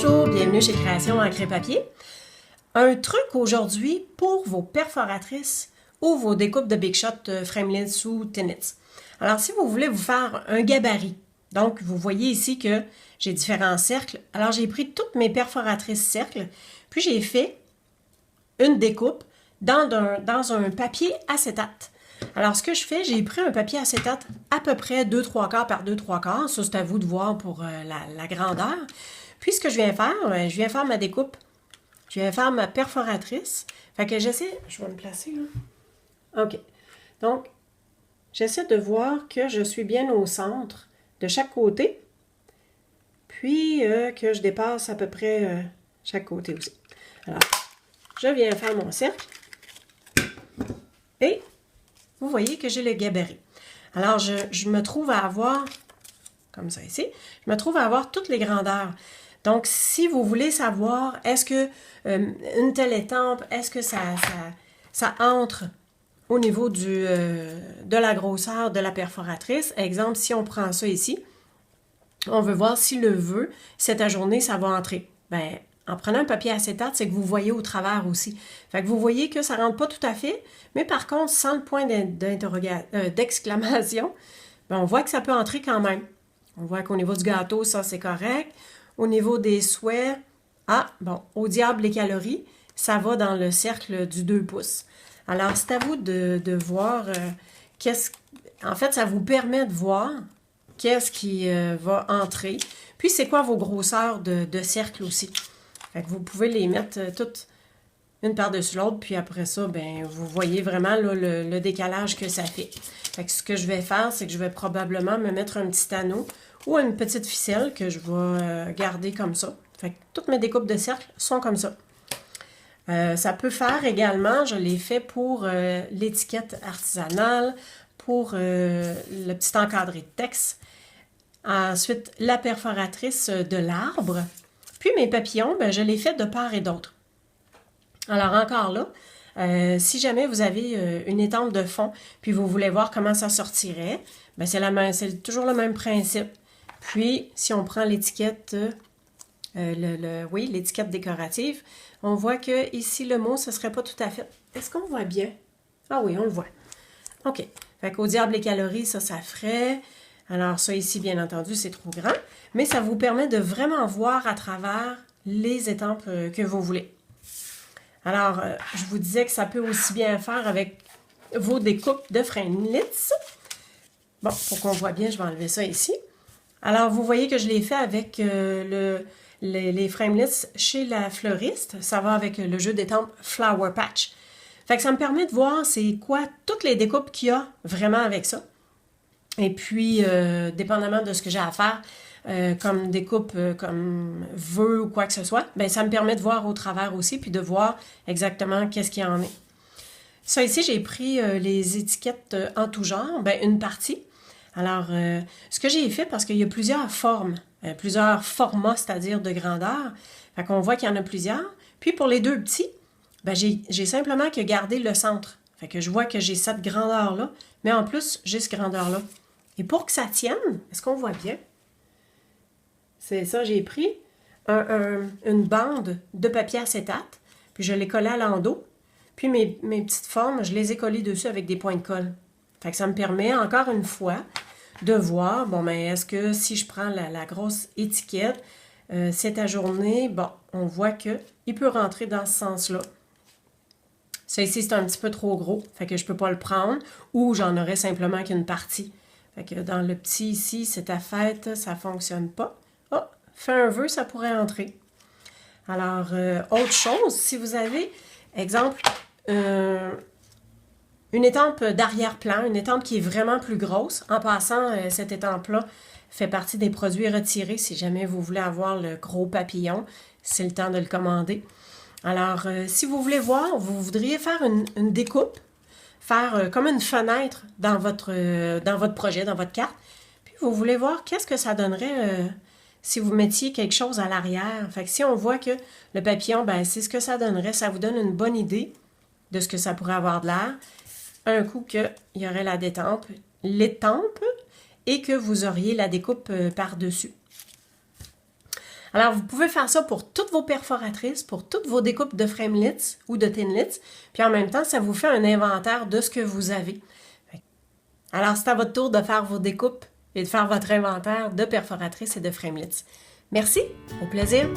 Bonjour, bienvenue chez Création Encre et Papier. Un truc aujourd'hui pour vos perforatrices ou vos découpes de Big Shot framelits ou Tennants. Alors, si vous voulez vous faire un gabarit, donc vous voyez ici que j'ai différents cercles. Alors, j'ai pris toutes mes perforatrices cercles, puis j'ai fait une découpe dans un papier acétate. Alors, ce que je fais, j'ai pris un papier acétate à peu près 2/3 par 2/3. Ça, c'est à vous de voir pour la grandeur. Puis, ce que je viens faire ma découpe. Je viens faire ma perforatrice. Fait que j'essaie... Je vais me placer, là. OK. Donc, j'essaie de voir que je suis bien au centre de chaque côté. Puis, que je dépasse à peu près chaque côté aussi. Alors, je viens faire mon cercle. Et vous voyez que j'ai le gabarit. Alors, je me trouve à avoir, comme ça ici, je me trouve à avoir toutes les grandeurs. Donc, si vous voulez savoir, est-ce que une telle étampe, est-ce que ça entre au niveau de la grosseur de la perforatrice? Exemple, si on prend ça ici, on veut voir si le vœu, cette journée, ça va entrer. Bien, en prenant un papier acétate, c'est que vous voyez au travers aussi. Fait que vous voyez que ça ne rentre pas tout à fait, mais par contre, sans le point d'exclamation, ben on voit que ça peut entrer quand même. On voit qu'au niveau du gâteau, ça, c'est correct. Au niveau des souhaits, au diable les calories, ça va dans le cercle du 2 pouces. Alors, c'est à vous de voir En fait, ça vous permet de voir qu'est-ce qui va entrer. Puis, c'est quoi vos grosseurs de cercle aussi. Fait que vous pouvez les mettre toutes une par-dessus l'autre, puis après ça, ben vous voyez vraiment là, le décalage que ça fait. Fait que ce que je vais faire, c'est que je vais probablement me mettre un petit anneau ou une petite ficelle que je vais garder comme ça. Fait que toutes mes découpes de cercle sont comme ça. Ça peut faire également, je l'ai fait pour l'étiquette artisanale, pour le petit encadré de texte. Ensuite, la perforatrice de l'arbre. Puis mes papillons, ben, je les fais de part et d'autre. Alors encore là, si jamais vous avez une étampe de fond, puis vous voulez voir comment ça sortirait, ben c'est toujours le même principe. Puis, si on prend l'étiquette, l'étiquette décorative, on voit que ici le mot, ce ne serait pas tout à fait. Est-ce qu'on voit bien? Ah oui, on le voit. OK. Fait qu'au diable les calories, ça ferait. Alors ça ici, bien entendu, c'est trop grand. Mais ça vous permet de vraiment voir à travers les étampes que vous voulez. Alors, je vous disais que ça peut aussi bien faire avec vos découpes de framelits. Bon, pour qu'on voit bien, je vais enlever ça ici. Alors, vous voyez que je l'ai fait avec les framelits chez la fleuriste. Ça va avec le jeu d'étampes Flower Patch. Fait que ça me permet de voir c'est quoi toutes les découpes qu'il y a vraiment avec ça. Et puis, dépendamment de ce que j'ai à faire, comme découpe, comme vœux ou quoi que ce soit, bien, ça me permet de voir au travers aussi, puis de voir exactement qu'est-ce qu'il y en est. Ça ici, j'ai pris les étiquettes en tout genre, bien, une partie. Alors, ce que j'ai fait, parce qu'il y a plusieurs formes, plusieurs formats, c'est-à-dire de grandeur, fait qu'on voit qu'il y en a plusieurs. Puis pour les deux petits, bien, j'ai simplement que gardé le centre. Fait que je vois que j'ai cette grandeur-là, mais en plus, j'ai cette grandeur-là. Et pour que ça tienne, est-ce qu'on voit bien? C'est ça, j'ai pris une bande de papier acétate, puis je l'ai collé à l'endos. Puis mes petites formes, je les ai collées dessus avec des points de colle. Fait que ça me permet, encore une fois, de voir, bon, mais est-ce que si je prends la grosse étiquette, cette journée, bon, on voit qu'il peut rentrer dans ce sens-là. Ça ici, c'est un petit peu trop gros, fait que je ne peux pas le prendre, ou j'en aurais simplement qu'une partie. Fait que dans le petit ici, c'est ta fête, ça ne fonctionne pas. Oh, fais un vœu, ça pourrait entrer. Alors, autre chose, si vous avez, exemple, une étampe d'arrière-plan, une étampe qui est vraiment plus grosse. En passant, cette étampe-là fait partie des produits retirés. Si jamais vous voulez avoir le gros papillon, c'est le temps de le commander. Alors, si vous voulez voir, vous voudriez faire une découpe, faire comme une fenêtre dans votre projet, dans votre carte, puis vous voulez voir qu'est-ce que ça donnerait si vous mettiez quelque chose à l'arrière. Fait que si on voit que le papillon, ben c'est ce que ça donnerait, ça vous donne une bonne idée de ce que ça pourrait avoir de l'air. Un coup qu'il y aurait la détampe, l'étampe, et que vous auriez la découpe par-dessus. Alors, vous pouvez faire ça pour toutes vos perforatrices, pour toutes vos découpes de framelits ou de thinlits, puis en même temps, ça vous fait un inventaire de ce que vous avez. Alors, c'est à votre tour de faire vos découpes et de faire votre inventaire de perforatrices et de framelits. Merci, au plaisir!